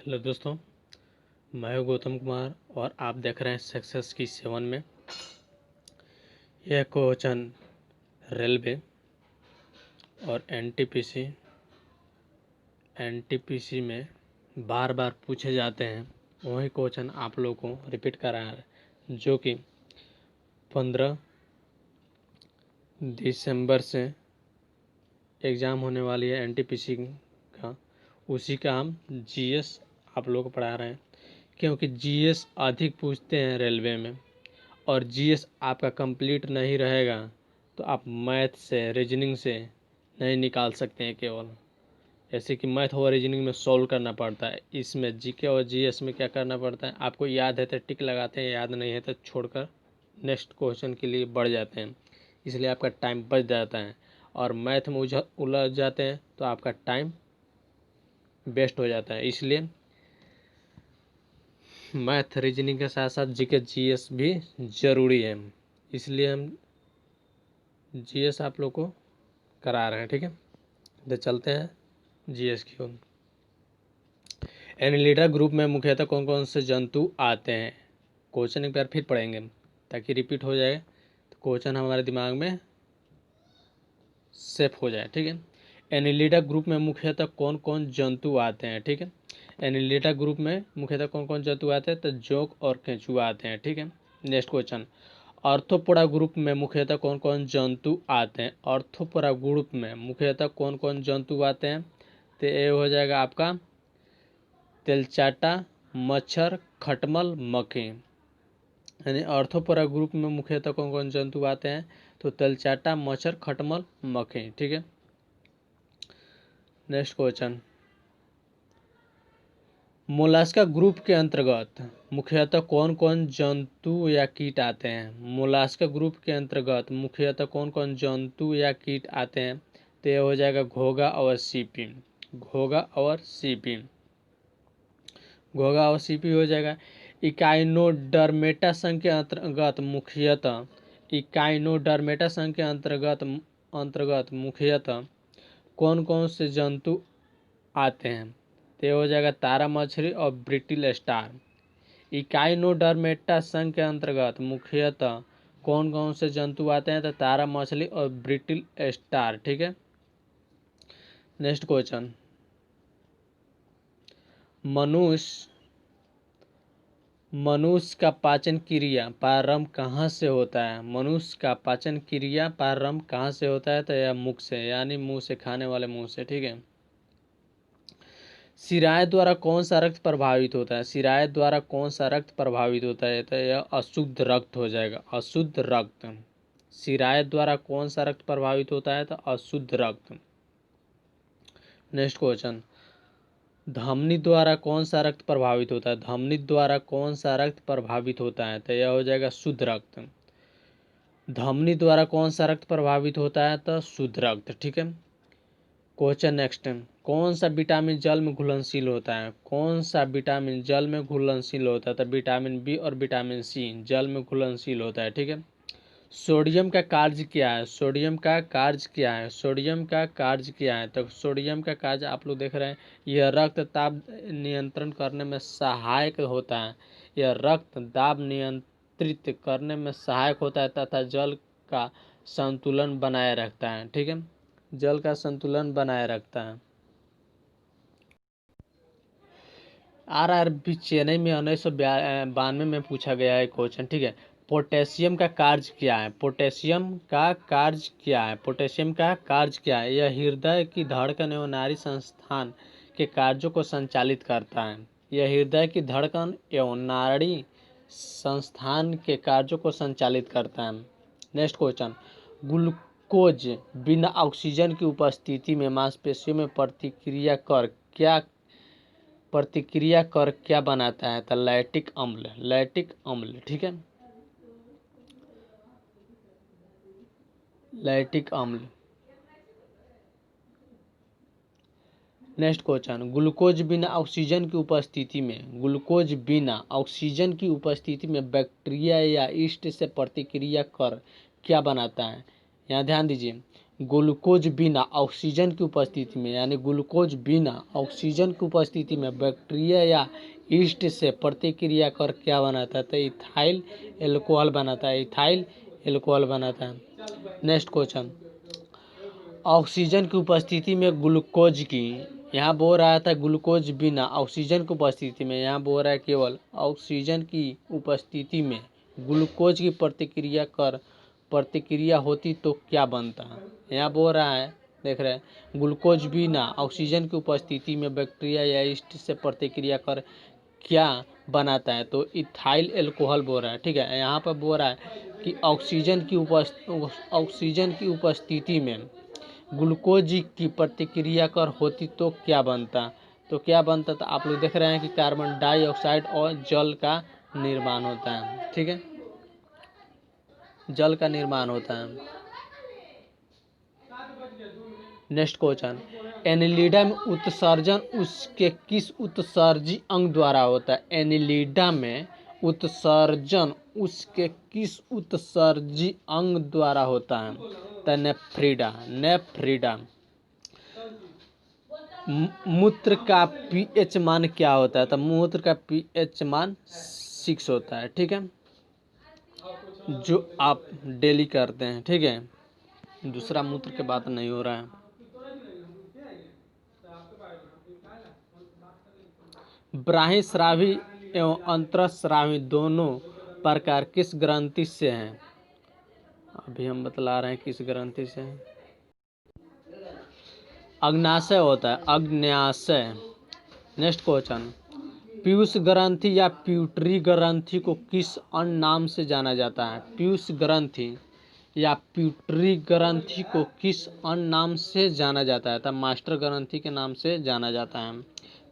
Hello दोस्तों, मैं हूं गौतम कुमार और आप देख रहे हैं सक्सेस की 7 में। यह क्वेश्चन रेलवे और एनटीपीसी में बार बार पूछे जाते हैं। वही क्वेश्चन आप लोगों को रिपीट करा है, जो कि 15 दिसंबर से एग्ज़ाम होने वाली है एनटीपीसी का। उसी का हम जीएस आप लोग को पढ़ा रहे हैं, क्योंकि जीएस अधिक पूछते हैं रेलवे में। और जीएस आपका कंप्लीट नहीं रहेगा तो आप मैथ से रीजनिंग से नहीं निकाल सकते हैं केवल। जैसे कि मैथ और रीजनिंग में सॉल्व करना पड़ता है, इसमें जीके और जीएस में क्या करना पड़ता है, आपको याद है तो टिक लगाते हैं, याद नहीं है तो छोड़कर नेक्स्ट क्वेश्चन के लिए बढ़ जाते हैं। इसलिए आपका टाइम बच जाता है। और मैथ में उलझ जाते हैं तो आपका टाइम वेस्ट हो जाता है। इसलिए मैथ रीजनिंग के साथ साथ जीके जीएस भी ज़रूरी है। इसलिए हम जीएस आप लोग को करा रहे हैं, ठीक है। तो चलते हैं जीएस की ओर। एनिलिडा ग्रुप में मुख्यतः कौन कौन से जंतु आते हैं। क्वेश्चन एक बार फिर पढ़ेंगे ताकि रिपीट हो जाए, तो क्वेश्चन हमारे दिमाग में सेफ हो जाए, ठीक है। एनिलिडा ग्रुप में मुख्यतः कौन कौन जंतु आते हैं, ठीक है। एनिलिडा ग्रुप में मुख्यतः कौन कौन जंतु आते हैं, तो जोंक और केंचुआ आते हैं, ठीक है। नेक्स्ट क्वेश्चन, ऑर्थोपोडा ग्रुप में मुख्यतः कौन कौन जंतु आते हैं। ऑर्थोपोडा ग्रुप में मुख्यतः कौन कौन जंतु आते हैं, तो ये हो जाएगा आपका तेलचाटा, मच्छर, खटमल, मक्खी। यानी ऑर्थोपोडा ग्रुप में मुख्यतः कौन कौन जंतु आते हैं, तो तेलचाटा, मच्छर, खटमल, मक्खी, ठीक है। नेक्स्ट क्वेश्चन, मोलास्का ग्रुप के अंतर्गत मुख्यतः कौन कौन जंतु या कीट आते हैं। मोलास्का ग्रुप के अंतर्गत मुख्यतः कौन कौन जंतु या कीट आते हैं, तो यह हो जाएगा घोंघा और सीपी। घोंघा और सीपी, घोंघा और सीपी हो जाएगा। इकाइनोडर्मेटा संघ के अंतर्गत मुख्यतः इकाइनोडर्मेटा संघ के अंतर्गत मुख्यतः कौन कौन से जंतु आते हैं, तो हो जाएगा तारा मछली और ब्रिटिल स्टार। इकाइनोडर्मेटा संघ के अंतर्गत मुख्यतः कौन कौन से जंतु आते हैं, तो तारा मछली और ब्रिटिल स्टार, ठीक है। नेक्स्ट क्वेश्चन, मनुष्य का पाचन क्रिया प्रारंभ कहाँ से होता है। मनुष्य का पाचन क्रिया प्रारंभ कहाँ से होता है, तो यह मुख से, यानी मुंह से, खाने वाले मुंह से, ठीक है। सिराय द्वारा कौन सा रक्त प्रभावित होता है। सिराय द्वारा कौन सा रक्त प्रभावित होता है, तो यह अशुद्ध रक्त हो जाएगा, अशुद्ध रक्त। सिराय द्वारा कौन सा रक्त प्रभावित होता है, तो अशुद्ध रक्त। नेक्स्ट क्वेश्चन, धमनी द्वारा कौन सा रक्त प्रभावित होता है। धमनी द्वारा कौन सा रक्त प्रभावित होता है, तो यह हो जाएगा शुद्ध रक्त। धमनी द्वारा कौन सा रक्त प्रभावित होता है, तो शुद्ध रक्त, ठीक है। क्वेश्चन नेक्स्ट, कौन सा विटामिन जल में घुलनशील होता है। कौन सा विटामिन जल में घुलनशील होता है, तो विटामिन बी और विटामिन सी जल में घुलनशील होता है, ठीक है। सोडियम का कार्य क्या है। सोडियम का कार्य क्या है। सोडियम का कार्य क्या है, तो सोडियम का कार्य आप लोग देख रहे हैं, यह रक्तचाप नियंत्रण करने में सहायक होता है। यह रक्त दाब नियंत्रित करने में सहायक होता है तथा जल का संतुलन बनाए रखता है, ठीक है। जल का संतुलन बनाए रखता है। आरआरबी चेन्नई में 1992 में पूछा गया है क्वेश्चन, ठीक है। पोटेशियम का कार्य क्या है। पोटेशियम का कार्य क्या है। पोटेशियम का कार्य क्या है, यह हृदय की धड़कन एवं नाड़ी संस्थान के कार्यों को संचालित करता है। यह हृदय की धड़कन एवं नाड़ी संस्थान के कार्यों को संचालित करता है। नेक्स्ट क्वेश्चन, ग्लूकोज बिना ऑक्सीजन की उपस्थिति में मांसपेशियों में प्रतिक्रिया कर क्या बनाता है, तो लैक्टिक अम्ल, लैक्टिक अम्ल, ठीक है। लैक्टिक अम्ल। नेक्स्ट क्वेश्चन, ग्लूकोज बिना ऑक्सीजन की उपस्थिति में बैक्टीरिया या ईस्ट से प्रतिक्रिया कर क्या बनाता है। यहाँ ध्यान दीजिए, ग्लूकोज बिना ऑक्सीजन की उपस्थिति में, यानी ग्लूकोज बिना ऑक्सीजन की उपस्थिति में बैक्टीरिया या ईस्ट से प्रतिक्रिया कर क्या बनाता है? तो इथाइल एल्कोहल बनाता है, इथाइल एल्कोहल बनाता है। नेक्स्ट क्वेश्चन, ऑक्सीजन की उपस्थिति में ग्लूकोज की, यहाँ बोल रहा था ग्लूकोज बिना ऑक्सीजन की उपस्थिति में, यहाँ बोल रहा है केवल ऑक्सीजन की उपस्थिति में ग्लूकोज की प्रतिक्रिया होती तो क्या बनता है? यहाँ बोल रहा है, देख रहे हैं, ग्लूकोज बिना ऑक्सीजन की उपस्थिति में बैक्टीरिया या यीस्ट से प्रतिक्रिया कर क्या बनाता है? तो इथाइल एल्कोहल बोल रहा है। ठीक है, यहाँ पर बोल रहा है कि ऑक्सीजन की उपस्थिति में ग्लूकोज की प्रतिक्रिया कर होती तो क्या बनता? तो क्या बनता? तो आप लोग देख रहे हैं कि कार्बन डाइऑक्साइड और जल का निर्माण होता है। ठीक है, जल का निर्माण होता है। नेक्स्ट क्वेश्चन, एनिलिडा में उत्सर्जन उसके किस उत्सर्जी अंग द्वारा होता है? एनिलिडा में उत्सर्जन उसके किस उत्सर्जी अंग द्वारा होता है? तो नेफ्रीडा। मूत्र का पीएच मान क्या होता है? तो मूत्र का पीएच मान 6 होता है। ठीक है, जो आप डेली करते हैं। ठीक है, दूसरा मूत्र के बात नहीं हो रहा है। बाह्यस्रावी एवं अंतःस्रावी दोनों प्रकार किस ग्रंथि से हैं? अभी हम बतला रहे हैं किस ग्रंथि से हैं। अग्न्याशय होता है, अग्न्याशय। नेक्स्ट क्वेश्चन, पीयूष ग्रंथि या प्यूटरी ग्रंथि को किस अन्य नाम से जाना जाता है? पीयूष ग्रंथि या प्यूटरी ग्रंथि को किस अन्य नाम से जाना जाता है? तो मास्टर ग्रंथि के नाम से जाना जाता है।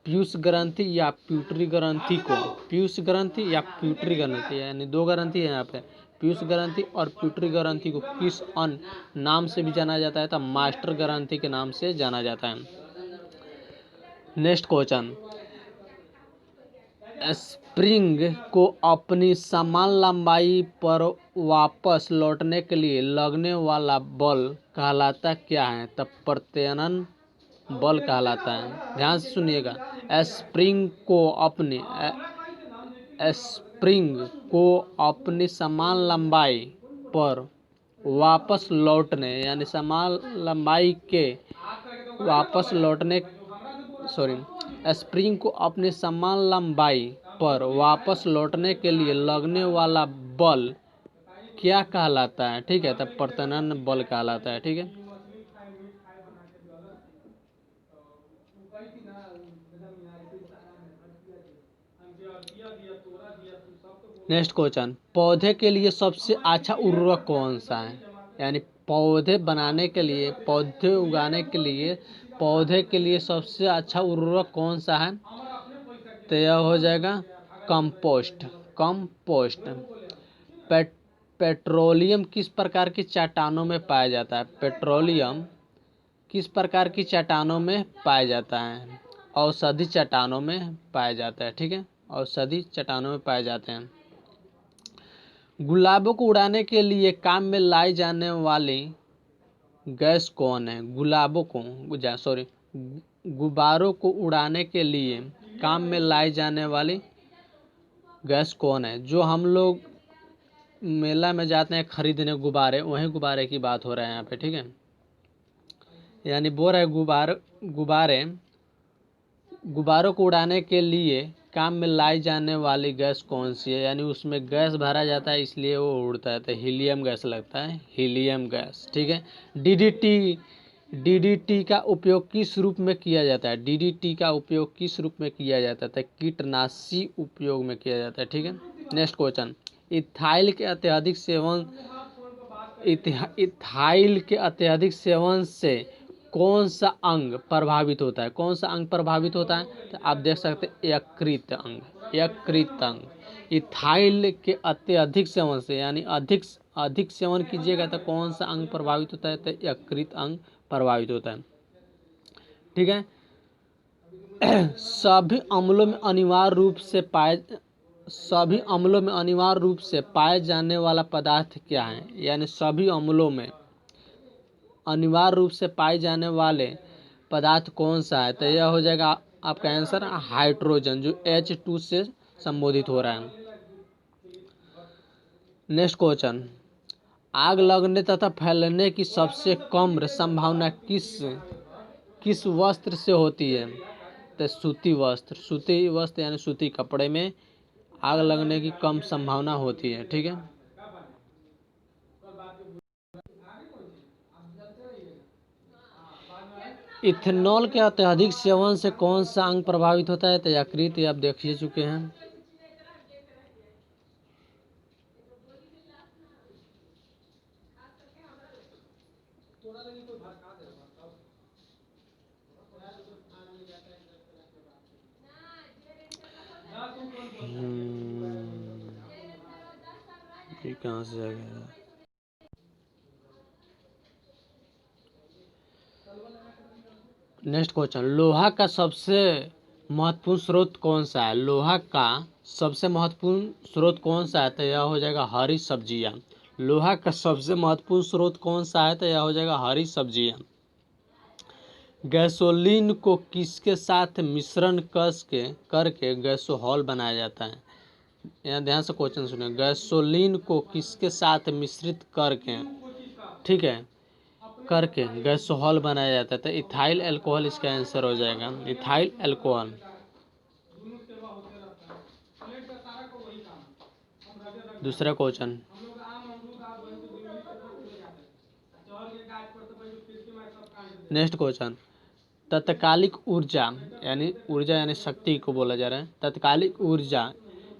पीयूष ग्रंथि या प्यूटरी ग्रंथि को, पीयूष ग्रंथि या प्यूटरी ग्रंथि, यानी दो ग्रंथि है यहाँ पे, पीयूष ग्रंथि और प्यूटरी ग्रंथि को किस अन्य नाम से भी जाना जाता है? तो मास्टर ग्रंथि के नाम से जाना जाता है। नेक्स्ट क्वेश्चन, स्प्रिंग को अपनी समान लंबाई पर वापस लौटने के लिए लगने वाला बल कहलाता क्या है? तब प्रत्यानयन बल कहलाता है। ध्यान से सुनिएगा, स्प्रिंग को अपनी समान लंबाई पर वापस लौटने, यानी समान लंबाई के वापस लौटने, स्प्रिंग को अपनी समान लंबाई पर वापस लौटने के लिए लगने वाला बल क्या कहलाता है? ठीक है, तब प्रत्यानयन बल कहलाता है। ठीक है, नेक्स्ट क्वेश्चन, पौधे के लिए सबसे अच्छा उर्वरक कौन सा है? यानी पौधे बनाने के लिए, पौधे उगाने के लिए, पौधे के लिए सबसे अच्छा उर्वरक कौन सा है? तो यह हो जाएगा कंपोस्ट। पेट्रोलियम किस प्रकार की चट्टानों में पाया जाता है? पेट्रोलियम किस प्रकार की चट्टानों में पाया जाता है? औषधि चट्टानों में पाया जाता है। ठीक है, औषधि चट्टानों में पाए जाते हैं। गुलाबों को उड़ाने के लिए काम में लाई जाने वाली गैस कौन है? गुब्बारों को उड़ाने के लिए काम में लाई जाने वाली गैस कौन है? जो हम लोग मेला में जाते हैं खरीदने गुब्बारे, वही गुब्बारे की बात हो रहा है यहाँ पे। ठीक है, यानी बोल रहे गुब्बारों को उड़ाने के लिए काम में लाई जाने वाली गैस कौन सी है? यानी उसमें गैस भरा जाता है इसलिए वो उड़ता है, तो हीलियम गैस लगता है, हीलियम गैस। ठीक है, डीडीटी का उपयोग किस रूप में किया जाता है? डीडीटी का उपयोग किस रूप में किया जाता है? कीटनाशी उपयोग में किया जाता है। ठीक है, नेक्स्ट क्वेश्चन, इथाइल के अत्यधिक सेवन से कौन सा अंग प्रभावित होता है? कौन सा अंग प्रभावित होता है? तो आप देख सकते हैं यकृत अंग। इथाइल के अत्यधिक सेवन से, यानी अधिक सेवन कीजिएगा तो कौन सा अंग प्रभावित होता है? तो यकृत अंग प्रभावित होता है। ठीक है, सभी अम्लों में अनिवार्य रूप से पाए जाने वाला पदार्थ क्या है? यानी सभी अम्लों में अनिवार्य रूप से पाए जाने वाले पदार्थ कौन सा है? तो यह हो जाएगा आपका आंसर हाइड्रोजन, जो H2 से संबोधित हो रहा है। नेक्स्ट क्वेश्चन, आग लगने तथा फैलने की सबसे कम संभावना किस वस्त्र से होती है? तो सूती वस्त्र यानी सूती कपड़े में आग लगने की कम संभावना होती है। ठीक है। इथेनॉल के अत्यधिक सेवन से कौन सा अंग प्रभावित होता है? तो यकृत, आप देख ही चुके हैं। ये कहाँ से आ गया? नेक्स्ट क्वेश्चन, लोहा का सबसे महत्वपूर्ण स्रोत कौन सा है? लोहा का सबसे महत्वपूर्ण स्रोत कौन सा है? तो यह हो जाएगा हरी सब्जियां। लोहा का सबसे महत्वपूर्ण स्रोत कौन सा है? तो यह हो जाएगा हरी सब्जियां। गैसोलीन को किसके साथ मिश्रण करके गैसोहॉल बनाया जाता है? यहाँ ध्यान से क्वेश्चन सुनिए। गैसोलीन को किसके साथ मिश्रित करके, ठीक है, करके गैसोहॉल बनाया जाता है? तो इथाइल अल्कोहल इसका आंसर हो जाएगा, इथाइल अल्कोहल। दूसरा क्वेश्चन, नेक्स्ट क्वेश्चन, तत्कालिक ऊर्जा यानी शक्ति को बोला जा रहा है। तत्कालिक ऊर्जा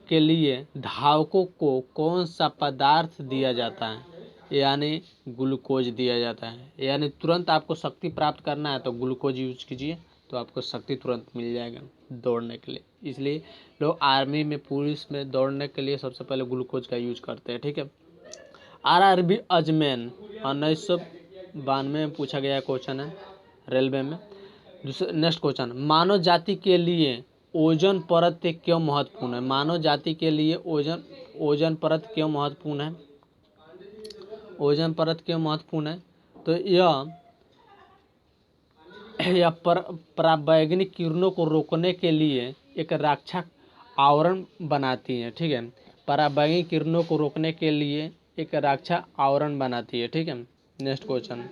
के लिए धावकों को कौन सा पदार्थ दिया जाता है? यानी ग्लूकोज दिया जाता है। यानी तुरंत आपको शक्ति प्राप्त करना है तो ग्लूकोज यूज कीजिए, तो आपको शक्ति तुरंत मिल जाएगा दौड़ने के लिए। इसलिए लोग आर्मी में, पुलिस में दौड़ने के लिए सबसे पहले ग्लूकोज का यूज करते हैं। ठीक है। RRB अजमेर 1992 में पूछा गया क्वेश्चन है, रेलवे में। नेक्स्ट क्वेश्चन, मानव जाति के लिए ओजोन परत क्यों महत्वपूर्ण है? मानव जाति के लिए ओजोन परत क्यों महत्वपूर्ण है? ओजोन परत क्यों महत्वपूर्ण है? तो यह पराबैंगनी किरणों को रोकने के लिए एक रक्षा आवरण बनाती है। ठीक है। पराबैंगनी किरणों को रोकने के लिए एक रक्षा आवरण बनाती है। ठीक है। नेक्स्ट क्वेश्चन,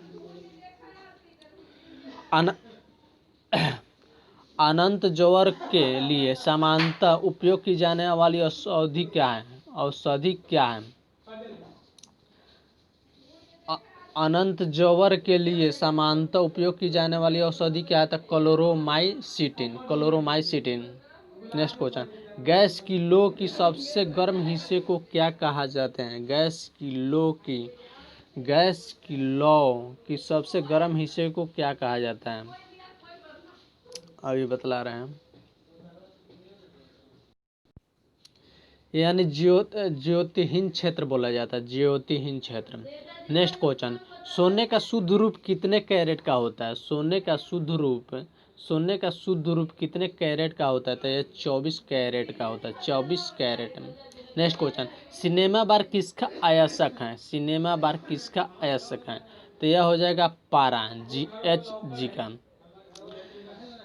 अनंत ज्वर के लिए सामान्यतः उपयोग की जाने वाली औषधि क्या है? अनंत ज्वर के लिए सामान्यतः उपयोग की जाने वाली औषधि क्या है? तो क्लोरोमाइसिटिन। नेक्स्ट क्वेश्चन, गैस की लौ की सबसे गर्म हिस्से को क्या कहा जाता है? गैस की लौ की सबसे गर्म हिस्से को क्या कहा जाता है? अभी बतला रहे हैं, यानी ज्योतिहीन क्षेत्र बोला जाता है, ज्योतिहीन क्षेत्र। नेक्स्ट क्वेश्चन, सोने का शुद्ध रूप कितने कैरेट का होता है? सोने का शुद्ध रूप कितने कैरेट का होता है? तो ये 24 कैरेट का होता है, 24 कैरेट। नेक्स्ट क्वेश्चन, सिनेमा बार किसका अयस्क है? तो यह हो जाएगा पारा, GH का।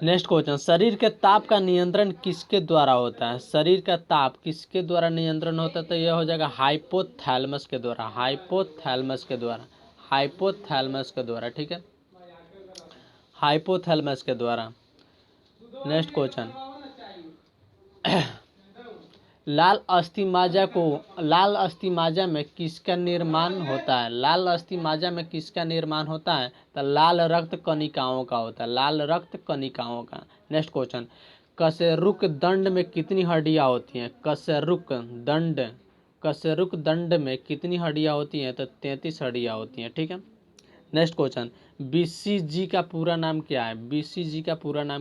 नेक्स्ट क्वेश्चन, शरीर के ताप का नियंत्रण किसके द्वारा होता है? शरीर का ताप किसके द्वारा नियंत्रण होता है? तो यह हो जाएगा हाइपोथैलेमस के द्वारा, ठीक है, हाइपोथैलेमस के द्वारा। नेक्स्ट क्वेश्चन, लाल अस्थि मज्जा में किसका निर्माण होता है? तो लाल रक्त कणिकाओं का होता है, का। नेक्स्ट क्वेश्चन, कशेरुक दंड में कितनी हड्डियां होती हैं? कशेरुक दंड में कितनी हड्डियां होती हैं? तो 33 हड्डियां होती हैं। ठीक है। नेक्स्ट क्वेश्चन, BCG का पूरा नाम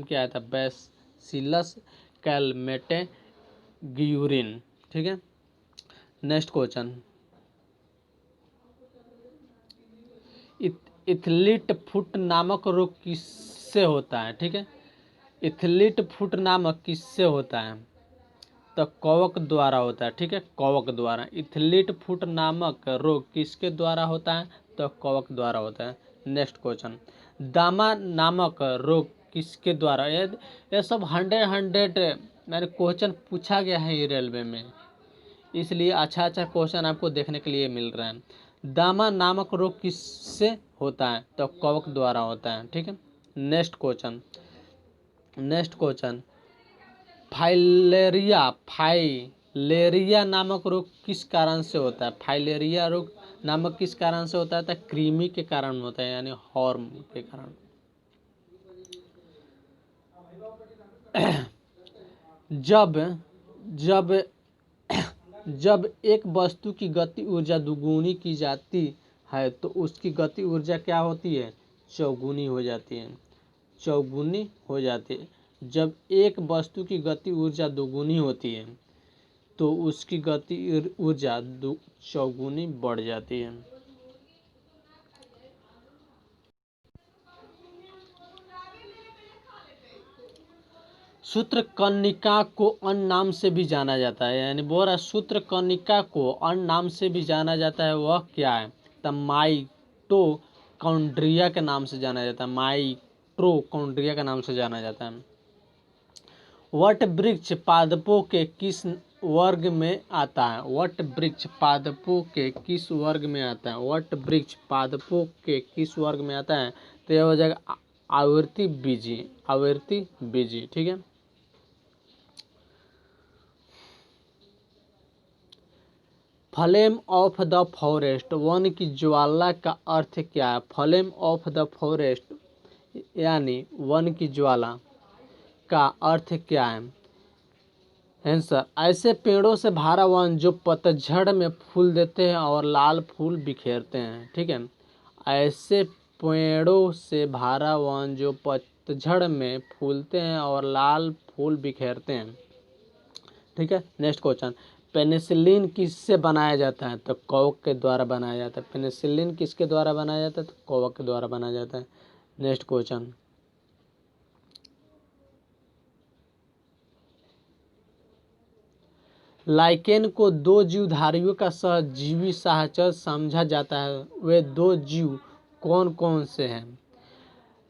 क्या है? तो बैसिलस कैलमेटे-ग्यूरिन। ठीक है। नेक्स्ट क्वेश्चन, एथलीट फुट नामक रोग किससे होता है? ठीक है। एथलीट फुट नामक किससे होता है? तो कवक द्वारा होता है। ठीक है, कवक द्वारा। एथलीट फुट नामक रोग किसके द्वारा होता है? तो कवक द्वारा होता है। नेक्स्ट क्वेश्चन, दामा नामक रोग किसके द्वारा, ये सब 100 मैंने क्वेश्चन पूछा गया है ये रेलवे में, इसलिए अच्छा अच्छा क्वेश्चन आपको देखने के लिए मिल रहा है। दामा नामक रोग किससे होता है, तो कवक द्वारा होता है। ठीक है, नेक्स्ट क्वेश्चन, फाइलेरिया नामक रोग किस कारण से होता है, फाइलेरिया रोग नामक किस कारण से होता है, तो कृमि के कारण होता है, यानी हॉर्म के कारण। जब जब जब एक वस्तु की गति ऊर्जा दुगुनी की जाती है तो उसकी गति ऊर्जा क्या होती है, चौगुनी हो जाती है, चौगुनी हो जाती है। जब एक वस्तु की गति ऊर्जा दोगुनी होती है तो उसकी गति ऊर्जा चौगुनी बढ़ जाती है। सूत्रकर्णिका को अन्य नाम से भी जाना जाता है, यानी बोल रहा सूत्रकर्णिका को अन्य नाम से भी जाना जाता है, वह क्या है, तो माइटोकॉन्ड्रिया के नाम से जाना जाता है, माइटोकॉन्ड्रिया के नाम से जाना जाता है। वट वृक्ष पादपों के किस वर्ग में आता है, वट वृक्ष पादपों के किस वर्ग में आता है, वट वृक्ष पादपों के किस वर्ग में आता है, तो यह हो जाएगा आवृत्ति बीजी। ठीक है, flame of the forest, one की ज्वाला का अर्थ क्या है, फ्लेम ऑफ द फॉरेस्ट यानी वन की ज्वाला का अर्थ क्या है, आंसर, ऐसे पेड़ों से भरा वन जो पतझड़ में फूल देते हैं और लाल फूल बिखेरते हैं। ठीक है, ऐसे पेड़ों से भरा वन जो पतझड़ में फूलते हैं और लाल फूल बिखेरते हैं। ठीक है, नेक्स्ट क्वेश्चन, पेनिसिलिन किससे बनाया जाता है, तो कवक के द्वारा बनाया जाता है। पेनिसिलिन किसके द्वारा बनाया जाता है, तो कवक के द्वारा बनाया जाता है। नेक्स्ट क्वेश्चन, लाइकेन को दो जीवधारियों का सहजीवी सहचर समझा जाता है, वे दो जीव कौन कौन से हैं,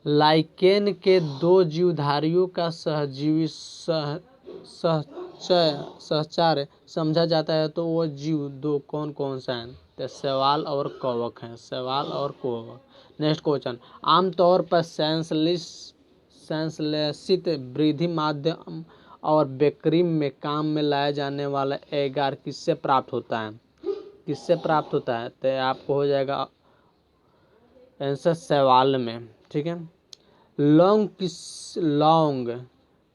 लाइकेन के दो जीवधारियों का सहजीवी सहचार समझा जाता है, तो वो जीव दो कौन कौन सा है, तो शैवाल और कवक हैं, शैवाल और कवक। नेक्स्ट क्वेश्चन, आमतौर पर संश्लेषित वृद्धि माध्यम और बेकरी में काम में लाया जाने वाला एगार किससे प्राप्त होता है, किससे प्राप्त होता है, तो आपको हो जाएगा आंसर शैवाल में। ठीक है, लौंग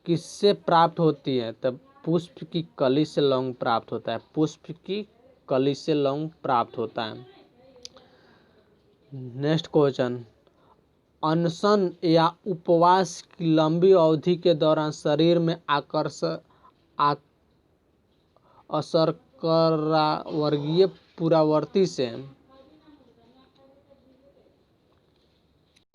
किससे प्राप्त होती है, तब पुष्प की कली से लौंग प्राप्त होता है, पुष्प की कली से लौंग प्राप्त होता है। नेक्स्ट क्वेश्चन, अनशन या उपवास की लंबी अवधि के दौरान शरीर में असरकरा वर्गीय पुरावर्ती से